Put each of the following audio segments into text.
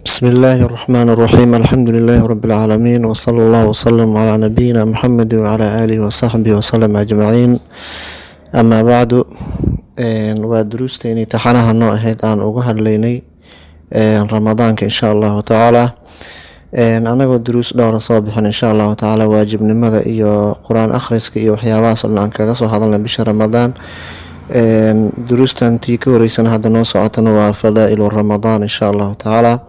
بسم الله الرحمن الرحيم الحمد لله رب العالمين وصلى الله وسلم على نبينا محمد وعلى آله وصحبه وسلم أجمعين أما بعد ودروستيني تحنها نوعهد عن أقوها الليني رمضان إن شاء الله تعالى أنا دروس دورة صباحا إن شاء الله تعالى واجب لماذا إيو قرآن أخرسك إيو حياة صلنا عنك قصو هذا بشهر رمضان دروستان تيكو ريسان هذا نوصعة وفضائل رمضان إن شاء الله تعالى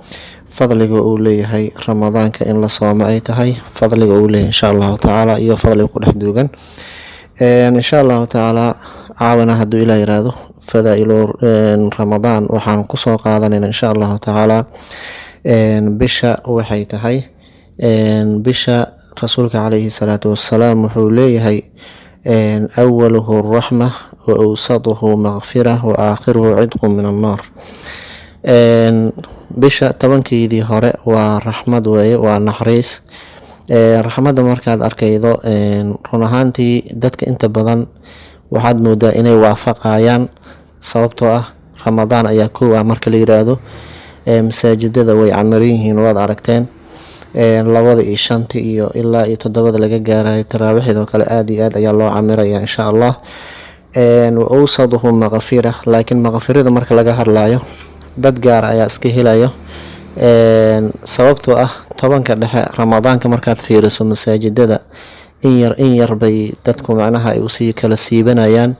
فضلك أولي هاي رمضان كإن لصوم أيتهاي فضلك أولي إن شاء الله تعالى إيو فضلك حدوغا إن شاء الله تعالى عاونا هدو إلى إرادو فضائل رمضان وحان قصو قادنا إن شاء الله تعالى بشا وحيتهاي بشا رسولك عليه الصلاة والسلام وحولي هاي أوله الرحمة وأوسطه مغفرة وآخره عتق من النار bisha tobankeedii hore waa raxmad weeye waa naxariis raxmadda markaad arkaydo run ahaantii dadka inta badan waxaad moodaa inay waafaqayaan sababtoo ah ramadaan ayaa kow ah marka la yiraahdo masaajidada way camiran yihiin waad aragteen 2 iyo 5 iyo ilaa 7 laga gaarayo taraawiixdoo kale aad iyo aad ayaa loo camiraya insha Allah وأوسطه مغفرة لكن مغفرة marka laga hadlayo dad gaar ayaa iska helayo sababtoo ah tobanka dhexe ramadaanka markaad fiiriso masaajidada in yar bay dadku macnaha ay usii kala siibanayaan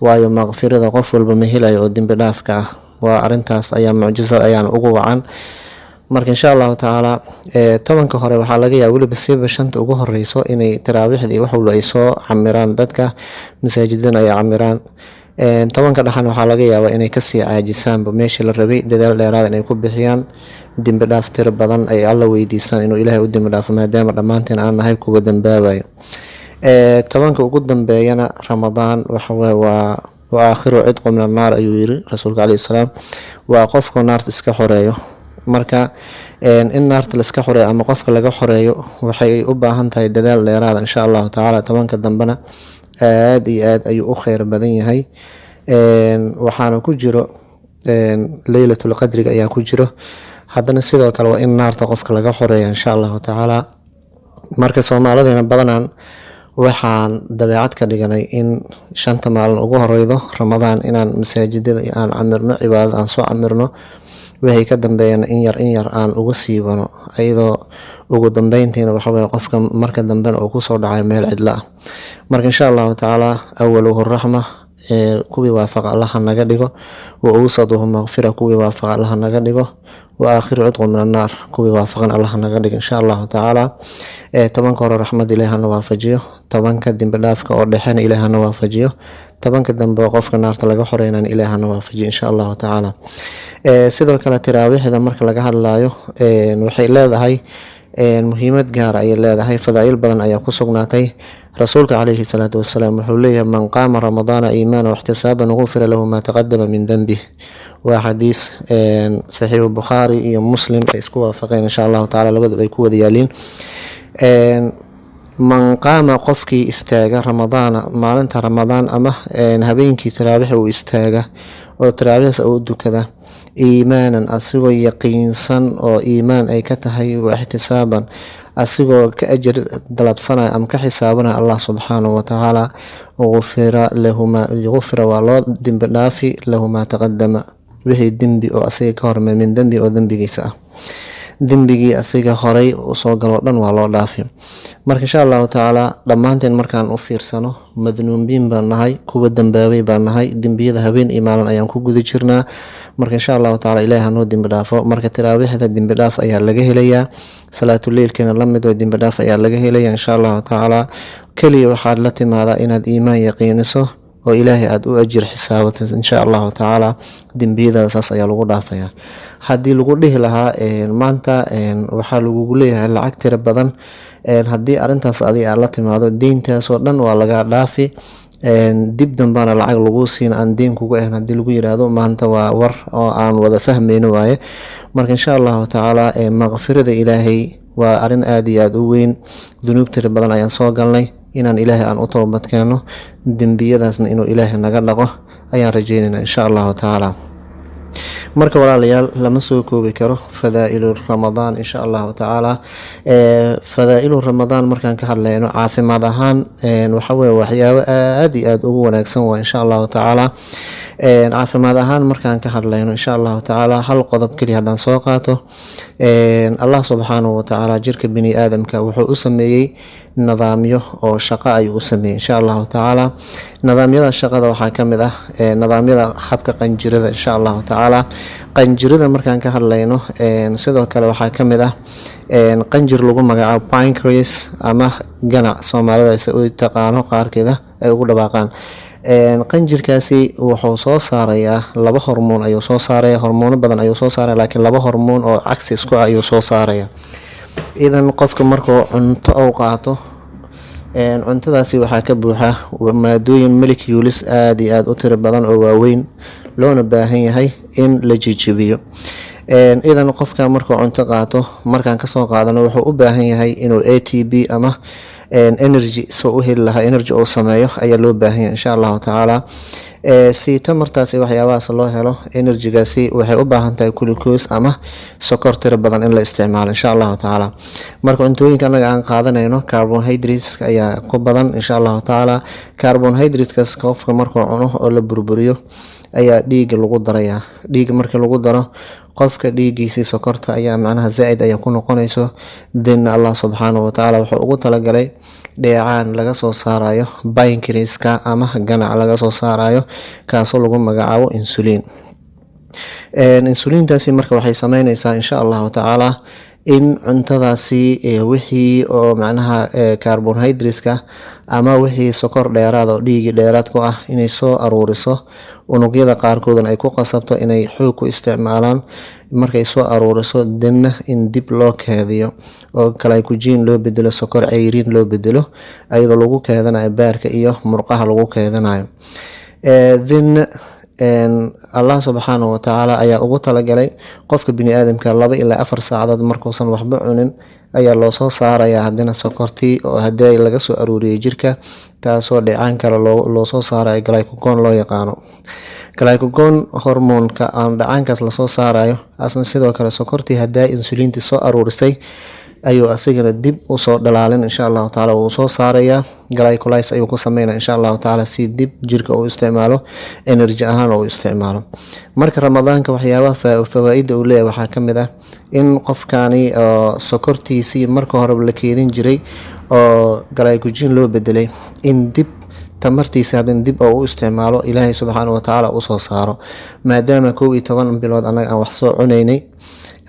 waayo maqfirada qof walba ma helayo oo dambi dhaafka ah waa arintaas ayaa mucjiso ayaan ugu wacan marka insha Allah taala tobanka hore waxaa laga yaabaa waliba siiba shanta ugu horeyso inay taraawiixdii wax walba ay soo camiraan dadka masaajidana ay camiraan tobanka dhaxan waxaa laga yaabaa inay kasii caajisaanba meeshii la rabay dadaal dheeraad inay ku bixiyaan dambi dhaaf tiro badan ay alla weydiistaan inuu Ilaahay u dambi dhaafo maadaama dhammaanteen aan nahay kuwa dambaabayo tobanka ugu dambeeyana ramadaan waxa waa aakhiru cidqu min an-naar ayuu yiri rasuulka kaleey salaam waa qofka naarta iska xoreeyo marka in naarta la iska xoreeyo ama qofka laga xoreeyo waxay u baahan tahay dadaal dheeraad insha Allah taala tobanka dambana aad iyo aad ayuu u khayr badan yahay waxaana ku jiro laylatul qadri ayaa ku jiro haddana sidoo kale waa in naarta qofka laga xoreeyo insha Allah taala marka Soomaaliyeena badanaan waxaan dabeecad ka dhiganay in 5 maalin ugu horeydo ramadaan inaan masaajidada aan camirno cibaadada aan soo camirno waxay ka dambeeyaan in yar aan uga siibano ayadoo ugu dambeyntiina waxa weeye qofka marka dambe uu ku soo dhacay meel cidla ah marka insha Allah taala awwaluhu rahma kuwi waafaqa Allah naga dhigo wa awsaduhu maghfira kuwi waafaqa Allah naga dhigo wa aakhiru cidqu min an-naar kuwi waafaqan Allah naga dhigo insha Allah taala tobanka hore raxmad Ilaahana waafajiyo tobanka dambi dhaafka oo dhaxana Ilaahana waafajiyo tobanka dambe qofka naarta laga xoreeyana Ilaahana waafajiyo insha Allah taala sidoo kale taraawiixda marka laga hadlayo waxay leedahay muhiimad gaar ah ay leedahay fadaa'il badan ayaa ku sugnaatay rasuulka kaleey salaatu wasalaam wuxuu leeyahay man qaama ramadaana iimaanan wa ihtisaaban ghufira lahu ma taqaddama min dhanbihi waa xadiis sahih bukhari iyo muslim ay isku waafaqeen insha Allah taala labadaba ay ku wada yaaliin man qaama qofkii istaaga ramadaana maalinta ramadaan ama habeenkii taraawiix uu istaaga oo taraawiix uu dukada iimaanan asigoo yaqiinsan oo iimaan ay ka tahay wa ihtisaaban asigoo ka ajir dalabsanaya ama ka xisaabana Allah subhanahu wa ta'ala ghufira wa loo dambi dhaafi lahu ma taqaddama wixii dambi oo asiga ka hormay min dambi oo dambigiisa ah dambigii asiga horay u soo galo dhan waa loo dhaafi marka insha Allah taala dhamaanteen markaan u fiirsano madnuubiin baan nahay kuwa dambaabay baan nahay dambiyada habeen iyo maalin ayaan ku guda jirnaa marka insha Allah taala Ilaahay noo dambi dhaafo marka taraawiixda dambi dhaaf ayaa laga helayaa salaatul leelkana la mid oo dambi dhaaf ayaa laga helayaa insha Allah taala kaliya waxaad la timaadaa inaad iimaan yaqiiniso oo Ilaahay aad u ajir xisaabato insha Allah taala dambiyadaas ayaa lagu dhaafaya hadii lagu dhihi lahaa maanta waxa lagu leeyahay lacag tiro badan hadii arintaas adiga la timaado deyntaas oo dhan waa laga dhaafi dib dambana lacag lagu siin aan deyn kugu ahayn hadii lagu yiraahdo maanta waa war oo aan wada fahmayno waaye marka insha Allah taala maghfirada Ilaahay waa arin aad iyo aad u weyn dunuubta badan ayaan soo galnay inaan Ilaahay aan u toobad keeno dambiyadaasna inuu Ilaahay naga dhaqo ayaan rajaynaynaa insha Allah taala marka walaalayaal lama soo koobi karo fadaa'ilu ramadaan insha allahu tacaala. Fadaa'ilu ramadaan markaan ka hadlayno caafimaad ahaan waxa weye waxyaabo aad iyo aad ugu wanaagsan waa insha allahu tacaala. caafimaad ahaan markaan ka hadlayno insha allahu tacaala hal qodob keliya haddaan soo qaato, allah subxaanahu watacaala jirka bini aadamka wuxuu u sameeyey nidaamyo oo shaqo ayuu u sameeyey insha allahu tacaala. nidaamyada shaqada waxaa ka mid ah nidaamyada habka qanjirada insha allahu tacaala. qanjirada markaan ka hadlayno sidoo kale waxaa ka mid ah qanjir lagu magacaabo pancreas ama ganac soomaalida se u taqaano qaarkeeda ay ugu dhawaaqaan. qanjirkaasi wuxuu soo saarayaa laba hormoon ayuu soo saaraya, hormoono badan ayuu soo saaraya, laakiin laba hormoon oo cagsi isku ah ayuu soo saaraya. idan qofka markuu cunto u qaato cuntadaasi waxaa ka buuxa maadooyin molecules aada iyo aada u tiro badan oo waaweyn, loona baahan yahay in la jijibiyo. idan qofka markuu cunto qaato markaan kasoo qaadano wuxuu u baahan yahay inuu ATP ama energy soo u heli lahaa energy uu sameeyo ayaa loo baahan yahay insha allahu tacaala. si tamartaasi waxyaabahaas loo helo enerjigaasi waxay u baahan tahay glucose ama sokor tiro badan in la isticmaalo insha allahu tacaala. marka cuntooyinka anaga aan qaadanayno carbohydrates ayaa ku badan insha allahu tacaala. carbohydrateskaas qofka markuu cuno oo la burburiyo ayaa dhiiga lagu darayaa. dhiiga markii lagu daro qofka dhiigiisii sokorta ayaa macnaha zaa-id ayaa ku noqonayso. then allah subxaanahu watacaala wuxuu ugu talagalay dheecaan laga soo saarayo pancreaska ama ganac laga soo saarayo kaasoo lagu magacaabo insulin. insulintaasi marka waxay sameyneysaa insha allahu tacaala in cuntadaasi wixii oo macnaha carbohydrateska ama wixii sokor dheeraad oo dhiigi dheeraad ku ah inay soo aruuriso unugyada qaarkoodan ay ku qasabto inay xoog ku isticmaalaan. markay soo aruuriso danna in dib loo keediyo oo glycogen loo bedelo, sokor ceyriin loo bedelo ayadoo lagu keedanayo baarka iyo murqaha lagu keedanayo. then allah subxaanahu watacaala ayaa ugu talagalay qofka bini aadamka 2 ilaa 4 saacadood markuusan waxba cunin ayaa loo soo saarayaa haddana sokortii oo hadii laga soo aruuriyay jirka, taasoo dheecaan kale loo soo saarayo glycogen loo yaqaano. glycogen hormoonka aan dhacaankaas lasoo saarayo asna sidoo kale sokortii hadaa insulinti soo aruurisay ayuu asigana dib usoo dhalaalin insha allahu tacaala. wuu soo saarayaa glycolysis ayuu ku sameynaya insha allahu tacaala si dib jirka uu isticmaalo energy ahaan uu isticmaalo. marka ramadaanka waxyaabaha fawaaida uu leeyahay waxaa ka mid ah in qofkani sokortiisii marka horeba la keedin jiray oo glycogen loo bedelay in dib tamartiisa haddana dib oo u isticmaalo ilaahay subxaanahu watacaala usoo saaro. maadaama 11 bilood anaga aan wax soo cunaynay,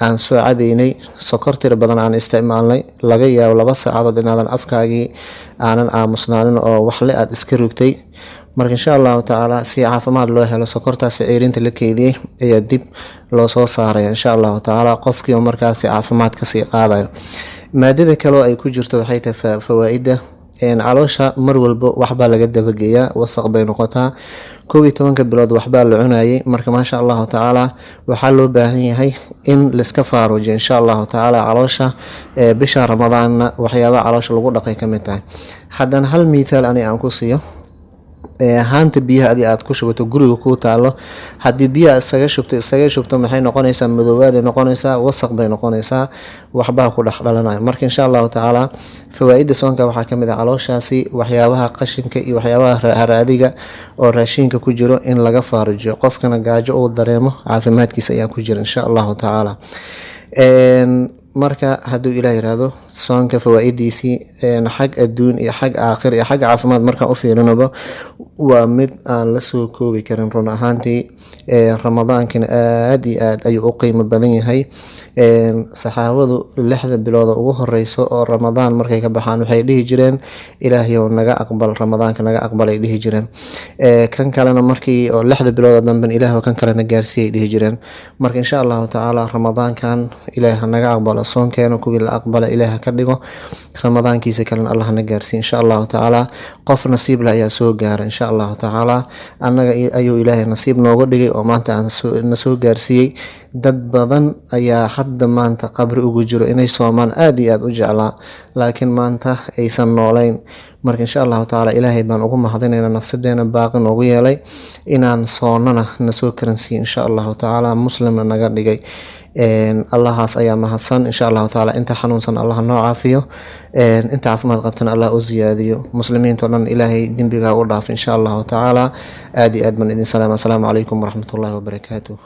aan soo cabaynay, sokor tiro badan aan isticmaalnay, laga yaabo 2 saacadood inaadan afkaagii aanan aamusnaanin oo waxle aad iska rugtay. marka insha allahu tacaala si caafimaad loo helo sokortaasi ceyrinta la keediyey ayaa dib loo soo saaraya insha allahu tacaala qofkii oo markaasi caafimaad kasii qaadayo. maadada kale oo ay ku jirto waxay tahay fawaaida caloosha mar walbo waxbaa laga dabageeyaa, wasaq bay noqotaa. 11 bilood waxbaa la cunayay, marka maasha allahu tacaala waxaa loo baahan yahay in laiska faaruujiyo insha allahu tacaala caloosha. bisha ramadaanna waxyaabaha caloosha lagu dhaqay ka mid tahay. haddana hal mithaal ani aan ku siiyo, haanta biyaha adi aad ku shubato guriga ku taalo, haddii biyaha isaga shubto maxay noqonaysaa? madoobaday noqonaysaa, wasaq bay noqonaysaa, waxbaa ku dhex dhalanayo. marka insha allahu tacaala fawaaida soonka waxaa kamid ah calooshaasi waxyaabaha qashinka iyo waxyaabaha haraadiga oo raashinka ku jiro in laga faarujiyo, qofkana gaajo uu dareemo caafimaadkiisa ayaa ku jira insha allahu tacaala. marka hadduu ilaah yiraahdo soonka fawaa'idiisii xag adduun iyo xag aakhir iyo xag caafimaad markaan u fiirinaba waa mid aan la soo koobi karin run ahaantii. ramadaankana aad iyo aad ayuu u qiimo badan yahay. saxaabadu 6 bilood ugu horeyso oo ramadaan markay ka baxaan waxay dhihi jireen ilaahayow naga aqbal ramadaanka, naga aqbal ay dhihi jireen. kan kalena markii oo 6 bilood dambe ilaahay kan kalena gaarsiiyay dhihi jireen. marka insha allahu tacaala ramadaankan ilaahay naga aqbalo, soonkeena kuwii la aqbala ilaahay ka dhigo, ramadaankiisa kalena allah na gaarsiiyo insha allahu tacaala. qof nasiib leh ayaa soo gaara insha allahu tacaala. annaga ayuu ilaahay nasiib nooga dhigay oo maanta aan na soo gaarsiiyey. dad badan ayaa hadda maanta qabri ugu jiro inay soomaan aad iyo aad u jeclaa, laakiin maanta aysan nooleyn. marka insha allahu tacaala ilaahay baan ugu mahadinaynaa nafsadeena baaqi noogu yeelay inaan soonana nasoo karansiiye insha allahu tacaala, muslimna naga dhigay. allahaas ayaa mahadsan insha allahu tacaala. inta xanuunsan allah noo caafiyo, inta caafimaad qabtana allah u ziyaadiyo. muslimiinta oo dhan ilaahay dembigaa u dhaaf insha allahu tacaala. aad iyo aad baan idin salaam. assalaamu calaykum waraxmatullaahi wabarakaatuh.